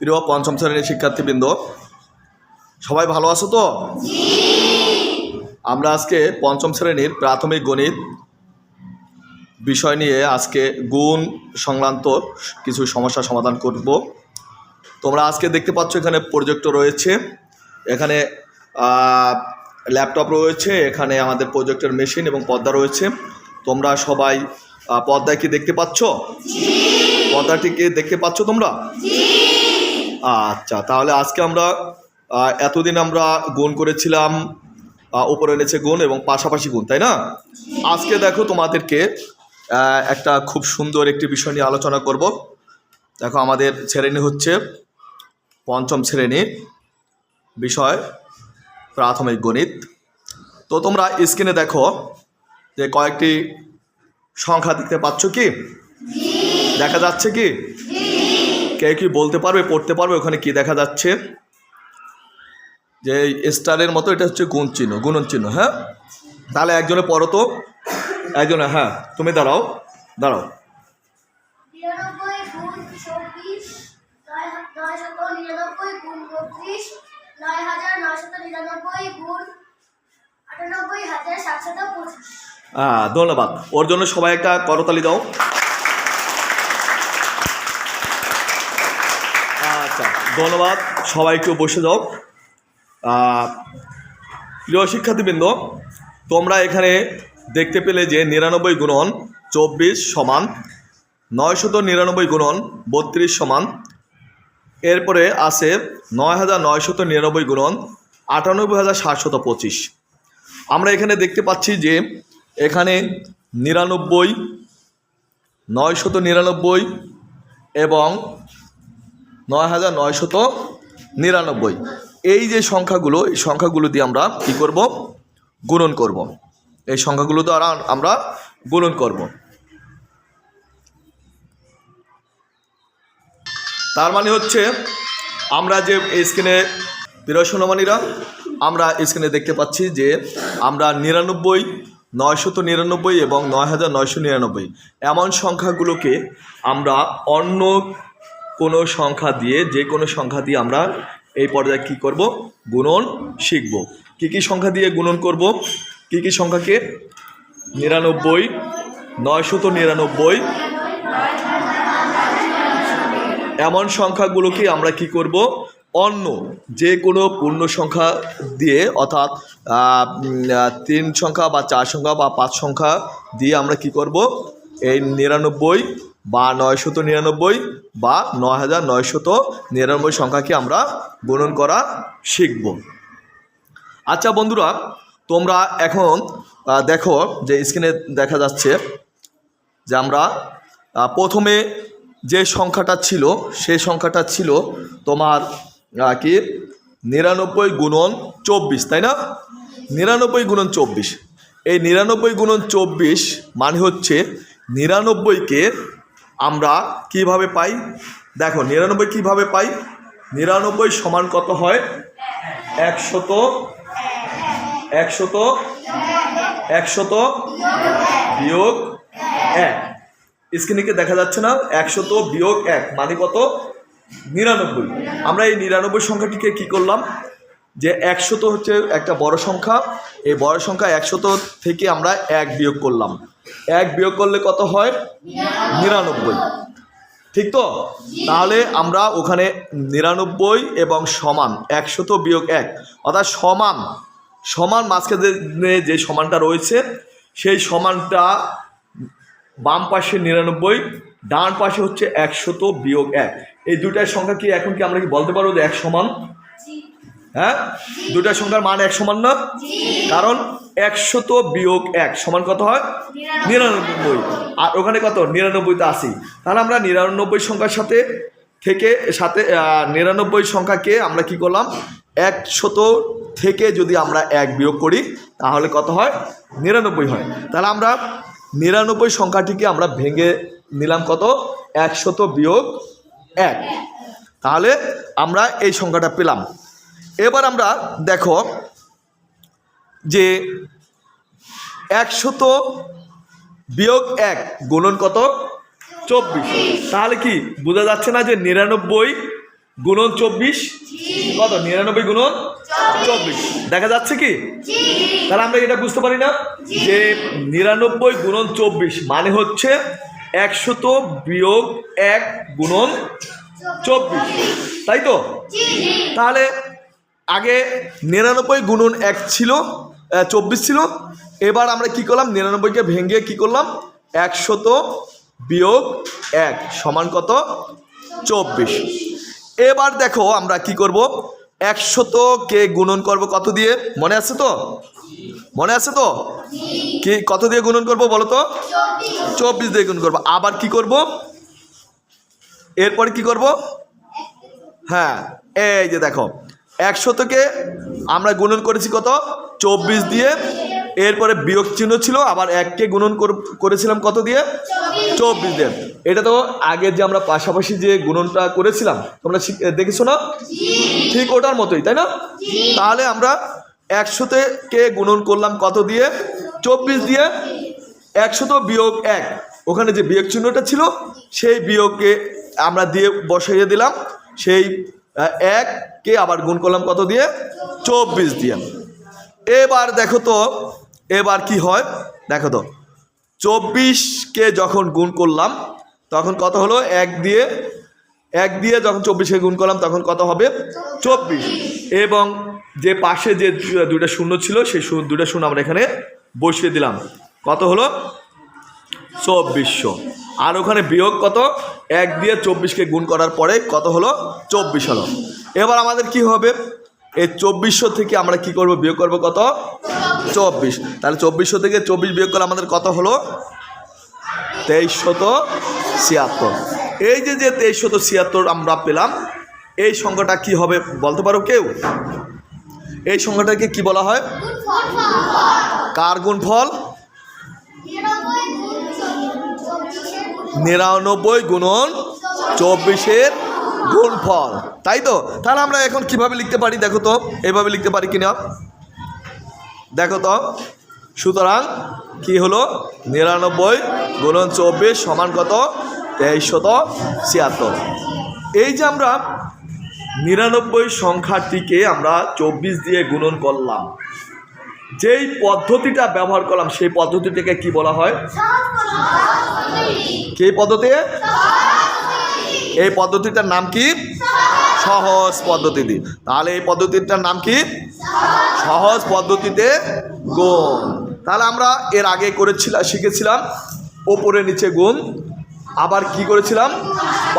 প্রিয় পঞ্চম শ্রেণীর শিক্ষার্থীবৃন্দ, সবাই ভালো আছো তো? আমরা আজকে পঞ্চম শ্রেণীর প্রাথমিক গণিত বিষয় নিয়ে আজকে গুণ সংক্রান্ত কিছু সমস্যার সমাধান করব। তোমরা আজকে দেখতে পাচ্ছ এখানে প্রজেক্টর রয়েছে, এখানে ল্যাপটপ রয়েছে, এখানে আমাদের প্রজেক্টর মেশিন এবং পর্দা রয়েছে। তোমরা সবাই পর্দায় কি দেখতে পাচ্ছ? পর্দাটিকে দেখতে পাচ্ছ তোমরা? আচ্ছা, তাহলে আজকে আমরা এতদিন আমরা গুণ করেছিলাম উপরে নিচে গুণ এবং পাশাপাশি গুণ, তাই না? আজকে দেখো তোমাদেরকে একটা খুব সুন্দর একটি বিষয় নিয়ে আলোচনা করব। দেখো আমাদের শ্রেণী হচ্ছে পঞ্চম শ্রেণী, বিষয় প্রাথমিক গণিত। তো তোমরা স্ক্রিনে দেখো যে কয়েকটি সংখ্যা দেখতে পাচ্ছ, কি দেখা যাচ্ছে? কি কে কি বলতে পারবে, পড়তে পারবে ওখানে কি দেখা যাচ্ছে? যে স্টারের মতো এটা হচ্ছে গুণ চিহ্ন, গুণন চিহ্ন। হ্যাঁ, তাহলে একজনে পড়ো তো, একজনে। হ্যাঁ, তুমি দাঁড়াও। 99 ধন্যবাদ। ওর জন্য সবাই একটা করতালি দাও। আচ্ছা, ধন্যবাদ। সবাই একটু বসে যাও। প্রিয় শিক্ষার্থীবৃন্দ, তোমরা এখানে দেখতে পেলে যে 99 গুণন 24 সমান 999 গুণন 32 সমান, এরপরে আছে 9999 গুণন 98725। আমরা এখানে দেখতে পাচ্ছি যে এখানে 99, 999 এবং 9999। এই যে সংখ্যাগুলো, এই সংখ্যাগুলো দিয়ে আমরা কি করব? গুণন করব। এই সংখ্যাগুলো দ্বারা আমরা গুণন করব। তার মানে হচ্ছে আমরা যে স্ক্রিনে প্রিয় আমরা স্ক্রিনে দেখতে পাচ্ছি যে আমরা 99, 999 এবং 9999 এমন সংখ্যাগুলোকে আমরা অন্য কোনো সংখ্যা দিয়ে, যে কোনো সংখ্যা দিয়ে আমরা এই পর্যায়ে কী করব? গুণন শিখব। কী কী সংখ্যা দিয়ে গুণন করব? কী কী সংখ্যাকে? 99, 999 এমন সংখ্যাগুলোকে আমরা কি করব? অন্য যে কোনো পূর্ণ সংখ্যা দিয়ে, অর্থাৎ 3 সংখ্যা বা 4 সংখ্যা বা 5 সংখ্যা দিয়ে আমরা কি করব? এই 99 বা 999 বা 9999 সংখ্যাকে আমরা গুণন করা শিখব। আচ্ছা বন্ধুরা, তোমরা এখন দেখো যে স্ক্রিনে দেখা যাচ্ছে যে আমরা প্রথমে যে সংখ্যাটা ছিল, সেই সংখ্যাটা ছিল তোমার কি 99 গুণন 24, তাই না? 99 গুণন 24। এই 99 গুণন 24 মানে হচ্ছে 99কে আমরা কিভাবে পাই? দেখো 99 কিভাবে পাই? 99 সমান কত হয়? 100 বিয়োগ 1। স্ক্রিনে দেখা যাচ্ছে না? 100 বিয়োগ 1 মানে কত? 99। আমরা এই 99 সংখ্যাটিকে কি করলাম? যে 100 হচ্ছে একটা বড় সংখ্যা, এই বড় সংখ্যা 100 থেকে আমরা 1 বিয়োগ করলাম। 1 বিয়োগ করলে কত হয়? 99। ঠিক তো? তাহলে আমরা ওখানে 99 এবং সমান 100 বিয়োগ 1, অর্থাৎ সমান মাঝখানে যে সমানটা রয়েছে, সেই সমানটা বাম পাশে 99, ডান পাশে হচ্ছে 100 বিয়োগ 1। এই দুটার সংখ্যা কি এখন কি আমরা কি বলতে পারবো যে 1 সমান? হ্যাঁ, দুটার সংখ্যার মান 1 সমান না? কারণ 100 বিয়োগ 1 সমান কত হয়? 99। আর ওখানে কত? 99 তে 80। তাহলে আমরা 99 সংখ্যার সাথে 99 সংখ্যাকে আমরা কি করলাম? 100 থেকে যদি আমরা 1 বিয়োগ করি তাহলে কত হয়? 99 হয়। তাহলে আমরা 99 সংখ্যাটিকে আমরা ভেঙে নিলাম কত? 100 বিয়োগ 1। তাহলে আমরা এই সংখ্যাটা পেলাম। এবার আমরা দেখো যে 100 বিয়োগ 1 গুণন কত? 24। তাহলে কি বোঝা যাচ্ছে না যে 99 গুণন 24 কত 99 গুণন 24 দেখা যাচ্ছে কি? তাহলে আমরা এটা বুঝতে পারি না যে 99 গুণন 24 মানে হচ্ছে 100 বিয়োগ 1 গুণন 24, তাই তো? তাহলে আগে 99 গুণন 1 ছিল 24 ছিল, এবার আমরা কি করলাম 99কে ভেঙে কি করলাম 100 বিয়োগ 1 সমান কত 24। এবার দেখো আমরা কি করব 100কে গুণন করব কত দিয়ে, মনে আছে তো? মনে আছে তো? কি কত দিয়ে গুণন করব বলো তো? 24 দিয়ে গুণন করব। আবার কি করব এরপরে কি করব? হ্যাঁ এই যে দেখো 100কে আমরা গুণন করেছি কত 24 দিয়ে, এরপরে বিয়োগ চিহ্ন ছিল, আবার 1কে গুণন করেছিলাম কত দিয়ে 24 দিয়ে। এটা তো আগের যে আমরা পাশাপাশি যে গুণনটা করেছিলাম তোমরা দেখেছো না? ঠিক ওটার মতোই, তাই না? তাহলে আমরা 100কে গুণন করলাম কত দিয়ে 24 দিয়ে, 100 বিয়োগ 1 ওখানে যে বিয়োগ চিহ্নটা ছিল সেই বিয়োগকে আমরা দিয়ে বসাইয়ে দিলাম, সেই 1কে আবার গুণ করলাম কত দিয়ে 24 দিয়ে। এবার দেখো তো এবার কি হয় দেখো তো 24কে যখন গুণ করলাম তখন কত হলো 1 দিয়ে যখন 24কে গুণ করলাম তখন কত হবে 24, এবং যে পাশে যে দুইটা শূন্য ছিল সেই দুইটা শূন্য আমরা এখানে বসিয়ে দিলাম, কত হলো 2400। আর ওখানে বিয়োগ কত 1 দিয়ে 24কে গুণ করার পরে কত হলো 24 হলো। এবার আমাদের কি হবে এই 2400 থেকে আমরা কি করব বিয়োগ করব কত 24। তাহলে 2400 থেকে 24 বিয়োগ করলে আমাদের কত হলো 2376। এই যে 2376 আমরা পেলাম, এই সংখ্যাটা কি হবে বলতে পারো কেউ? এই সংখ্যাটাকে কি বলা হয়? কার গুণফল? 99 গুণন 24-এর গুণফল, তাই তো? তাহলে আমরা এখন কিভাবে লিখতে পারি দেখো তো, এইভাবে লিখতে পারি কিনা দেখো তো। সুতরাং কি হলো 99 গুণন 24 সমান কত 2376। এই যে আমরা 99 সংখ্যাটিকে আমরা 24 দিয়ে গুণন করলাম, যেই পদ্ধতিটা ব্যবহার করলাম সেই পদ্ধতিটাকে কি বলা হয়? কি পদ্ধতি? এই পদ্ধতিটার নাম কি? সহজ পদ্ধতি। তাহলে এই পদ্ধতিটার নাম কি? সহজ পদ্ধতিতে গুণ। তাহলে আমরা এর আগে শিখেছিলাম ওপরে নিচে গুণ, আবার কি করেছিলাম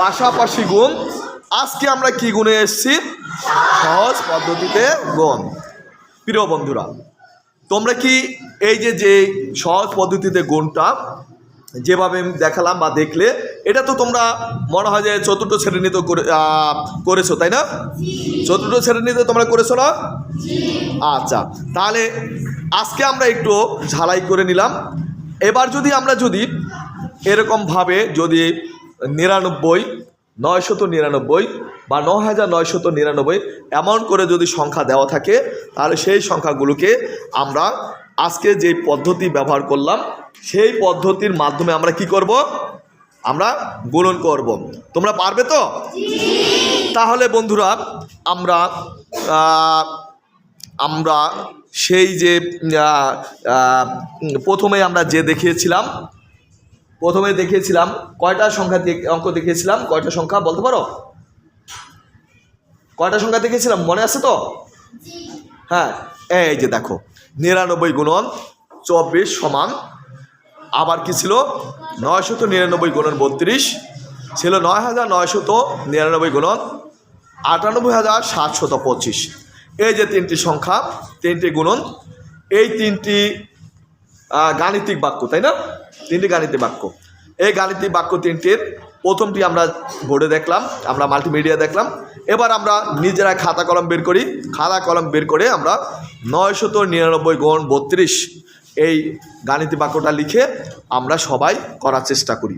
পাশাপাশি গুণ। আজকে আমরা কি গুণে এসেছি? সহজ পদ্ধতিতে গুণ। প্রিয় বন্ধুরা, তোমরা কি এই যে সহজ পদ্ধতিতে গুণটা যেভাবে দেখালাম বা দেখলে, এটা তো তোমরা মনে হয় যে চতুর্থ শ্রেণীতে করেছো, তাই না? চতুর্থ শ্রেণীতে তোমরা করেছো না? আচ্ছা, তাহলে আজকে আমরা একটু ঝালাই করে নিলাম। এবার আমরা যদি এরকমভাবে যদি 99, 999 বা 9999 এমন করে যদি সংখ্যা দেওয়া থাকে, তাহলে সেই সংখ্যাগুলোকে আমরা আজকে যে পদ্ধতি ব্যবহার করলাম সেই পদ্ধতির মাধ্যমে আমরা কি করব? আমরা গুণন করব। তোমরা পারবে তো? তাহলে বন্ধুরা আমরা সেই যে প্রথমে আমরা যে দেখিয়েছিলাম কয়টা সংখ্যা অঙ্ক দেখিয়েছিলাম? কয়টা সংখ্যা বলতে পারো? কয়টা সংখ্যা দেখিয়েছিলাম মনে আছে তো? হ্যাঁ, এই যে দেখো 99 গুণন 24 সমান, আবার কি ছিল 999 গুণন 32 ছিল, 9999 গুণন 98725। এই যে তিনটি সংখ্যা, তিনটি গুণন, এই তিনটি গাণিতিক বাক্য, তাই না? তিনটি গাণিতিক বাক্য। এই গাণিতিক বাক্য তিনটির প্রথমটি আমরা বোর্ডে দেখলাম, আমরা মাল্টিমিডিয়া দেখলাম। এবার আমরা নিজেরা খাতা কলম বের করি। খাতা কলম বের করে আমরা 999 গুণ 32 এই গাণিতিক বাক্যটা লিখে আমরা সবাই করার চেষ্টা করি।